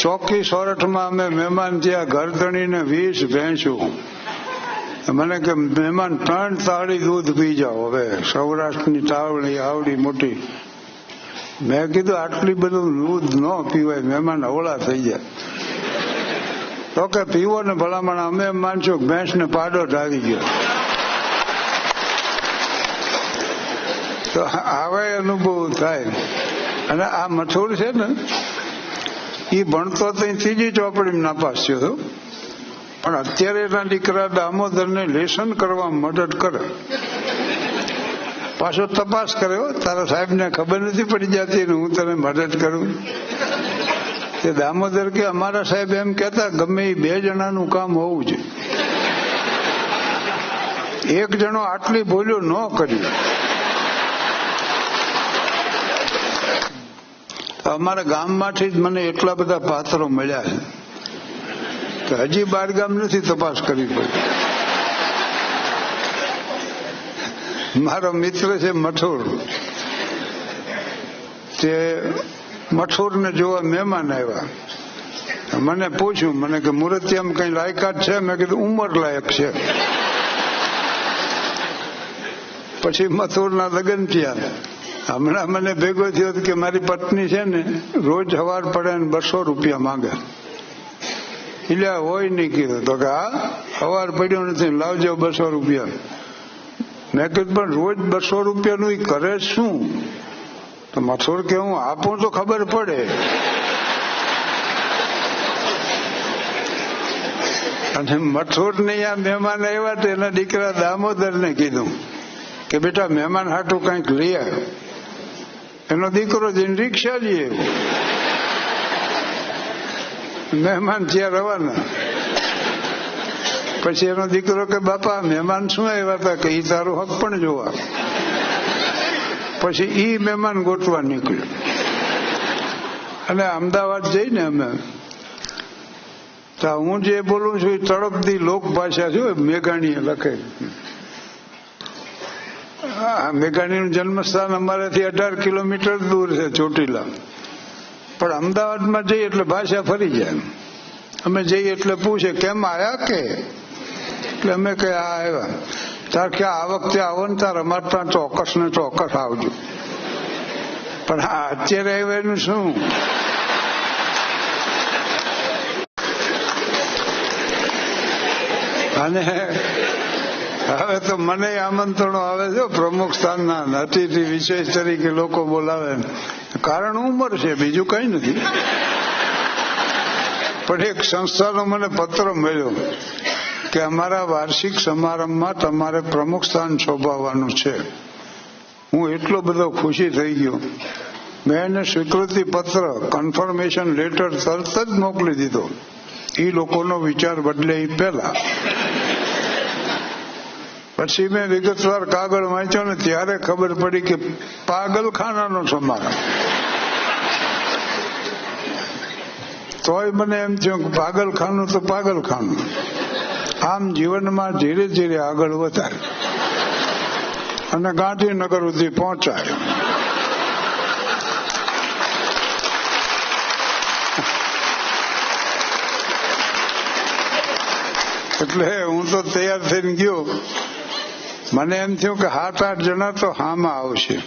ચોકી સોરઠમાં અમે મહેમાન ત્યાં ગરદણીને 20 ભેંસું. મને કે મહેમાન 3 તાળી દૂધ પી જાઓ. હવે સૌરાષ્ટ્રની તાવડી આવડી મોટી. મેં કીધું આટલી બધું દૂધ ન પીવાય, મહેમાન અવળા થઈ જાય. તો કે પીવો ને ભલામણ. અમે એમ માનશું કે ભેંસ ને પાડો ઢાળી ગયો. તો આવા અનુભવ થાય. અને આ મથુર છે ને, એ ભણતો તો 3જી ચોપડીમાં નાપાસ થયો હતો, પણ અત્યારે એના દીકરા દામોદરને લેસન કરવા મદદ કરે. પાછો તપાસ કર્યો, તારા સાહેબને ખબર નથી પડી જતી ને હું તને મદદ કરું. તે દામોદર કે અમારા સાહેબ એમ કહેતા ગમે એ 2 જણાનું કામ હોવું જોઈએ. એક જણો આટલી ભૂલો ન કર્યું. અમારા ગામમાંથી જ મને એટલા બધા પાત્રો મળ્યા છે કે હજી 12 ગામ નથી તપાસ કરવી પડી. મારો મિત્ર છે મથુર, તે મથુરને જોવા મહેમાન આવ્યા. મને પૂછ્યું, મને કે મુરતિયામાં કઈ લાયકાત છે? મેં કીધું ઉંમર લાયક છે. પછી મથુરના લગ્ન થયા. હમણાં મને ભેગો થયો કે મારી પત્ની છે ને રોજ સવાર પડે ને 200 રૂપિયા માંગે. એટલે હોય નહીં કીધું. તો કે હા, સવાર પડ્યો નથી, લાવજો 200 રૂપિયા. મેં કીધું પણ રોજ 200 રૂપિયાનું એ કરે શું? તો મથુર કે હું આપું તો ખબર પડે. અને મથુર ને આ મહેમાન આવ્યા તો એના દીકરા દામોદર ને કીધું કે બેટા મહેમાન હાટું કઈક લઈ આવ્યો. એનો દીકરો જઈને રિક્ષા લઈ આવ્યો. મહેમાન ત્યાં રવાના. પછી એનો દીકરો કે બાપા મહેમાન શું આવ્યા હતા? કે ઈ તારું હક પણ જોવા. પછી ઈ મહેમાન ગોતવા નીકળ્યો. અને અમદાવાદ જઈને અમે, તો હું જે બોલું છું એ તળપદી લોક ભાષા છે. મેઘાણીએ લખે. મેઘાણીનું જન્મસ્થાન અમારાથી 18 કિલોમીટર દૂર છે, ચોટીલા. પણ અમદાવાદમાં જઈએ એટલે ભાષા ફરી જાય. અમે જઈએ એટલે પૂછે કેમ આયા કે? એટલે અમે કે આ આવ્યા. તાર કે આ વખતે આવો ને તાર અમારે ત્યાં ચોક્કસ ને ચોક્કસ આવજો. પણ અત્યારે આવ્યાનું શું? અને હવે તો મને આમંત્રણો આવે છે પ્રમુખ સ્થાનના અતિથિ વિશેષ તરીકે લોકો બોલાવે. કારણ ઉંમર છે, બીજું કઈ નથી. પણ એક સંસ્થાનો મને પત્ર મળ્યો કે અમારા વાર્ષિક સમારંભમાં તમારે પ્રમુખ સ્થાન શોભાવવાનું છે. હું એટલો બધો ખુશી થઈ ગયો. મેં એને સ્વીકૃતિ પત્ર, કન્ફર્મેશન લેટર તરત જ મોકલી દીધો. એ લોકોનો વિચાર બદલે એ પહેલા. પછી મેં વિગતવાર કાગળ વાંચ્યો ને ત્યારે ખબર પડી કે પાગલખાનાનો સમારંભ. તોય મને એમ થયું કે પાગલખાનું તો પાગલખાનું. આમ જીવનમાં ધીરે ધીરે આગળ વધાય અને ગાંધીનગર સુધી પહોંચાય. એટલે હું તો તૈયાર થઈને ગયો. મને એમ થયું કે 7-8 જણા તો હામાં આવશે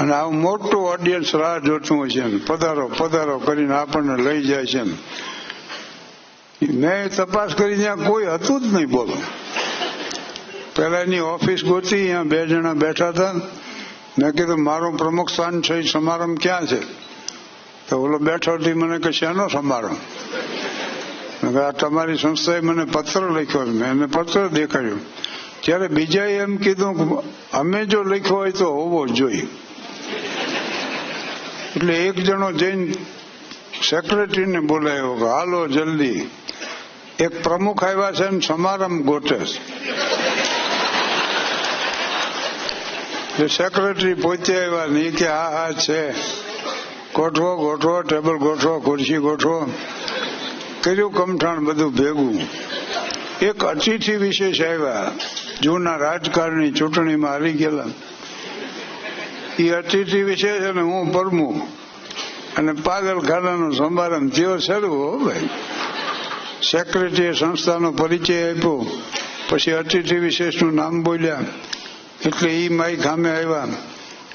અને આવું મોટું ઓડિયન્સ રાહ જોતું હોય છે. પધારો પધારો કરીને આપણને લઈ જાય છે. મેં તપાસ કરી, ત્યાં કોઈ હતું જ નહીં. બોલો, પેલા એની ઓફિસ ગોતી, અહીંયા 2 જણા બેઠા હતા. મેં કીધું મારું પ્રમુખ સ્થાન છે, સમારંભ ક્યાં છે? તો ઓલો બેઠો હતી. મને કે શેનો સમારંભ? આ તમારી સંસ્થાએ મને પત્ર લખ્યો. મેં એને પત્ર દેખાડ્યો. ત્યારે બીજાએ એમ કીધું અમે જો લખ્યો હોય તો હોવો જોઈએ. એટલે એક જણો જઈને સેક્રેટરીને બોલાયો કે હાલો જલ્દી, એક પ્રમુખ આવ્યા છે ને સમારંભ ગોઠે છે. સેક્રેટરી પોતે આવ્યા ને કે હા છે, ગોઠવો ગોઠવો, ટેબલ ગોઠવો, ખુરશી ગોઠવો. કર્યું કમઠાણ બધું ભેગું. એક અતિથિ વિશેષ આવ્યા, જૂના રાજકારણી, ચૂંટણીમાં હારી ગયેલા. એ અતિથિ વિશેષ અને હું પ્રમુખ. અને પાગલખાનાનો સમારંભ થયો શરૂ. હો ભાઈ, સેક્રેટરીએ સંસ્થાનો પરિચય આપ્યો, પછી અતિથિ વિશેષનું નામ બોલ્યા, એટલે એ માઈ સામે આવ્યા.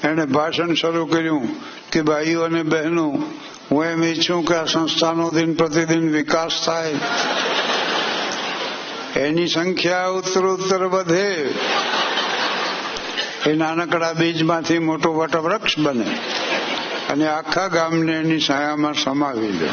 એને ભાષણ શરૂ કર્યું કે ભાઈઓ અને બહેનો, હું એમ ઈચ્છું કે આ સંસ્થાનો દિન પ્રતિદિન વિકાસ થાય, એની સંખ્યા ઉત્તરોત્તર વધે, એ નાનકડા બીજમાંથી મોટો વટવૃક્ષ બને અને આખા ગામને એની છાયામાં સમાવી લે.